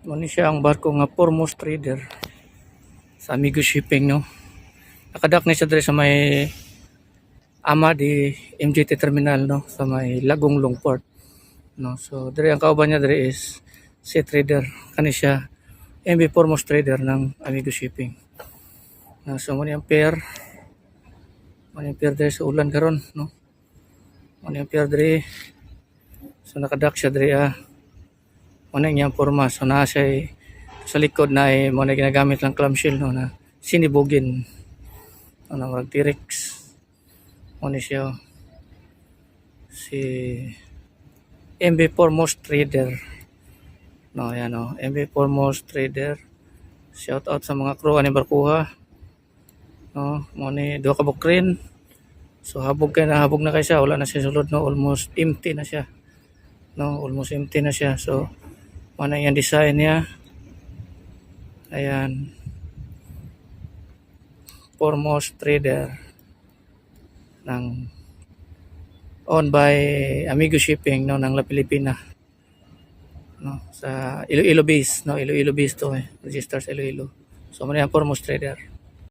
Muna siya ang barko nga foremost trader sa Amigo Shipping, no. Nakadak na siya diri sa may Amadi MGT Terminal, no, sa may Lagong Longport, no. So diri ang kauban niya diri is si trader kani siya MB foremost trader ng Amigo Shipping. No, so muna yung pair diri sa ulan karon, no. Muna yung pair diri. So nakadak siya diri muna niyang forma. So naa siya sa likod na muna ginagamit lang clamshell, no, na sinibugin, ano, marag T-Rex. Muna siya si MB foremost trader, no. Yan, no, MB foremost trader. Shout out sa mga crew ani barkuha, no. Muna duha ka bukrin. So habog na kay siya, wala na siya sulod, no. Almost empty na siya, no, almost empty na siya. So mana yung design niya, ayan, foremost trader ng owned by Amigo Shipping, no, ng La Pilipina, no, sa Iloilo base, no. Iloilo base to, register sa Iloilo. So mana yung foremost trader.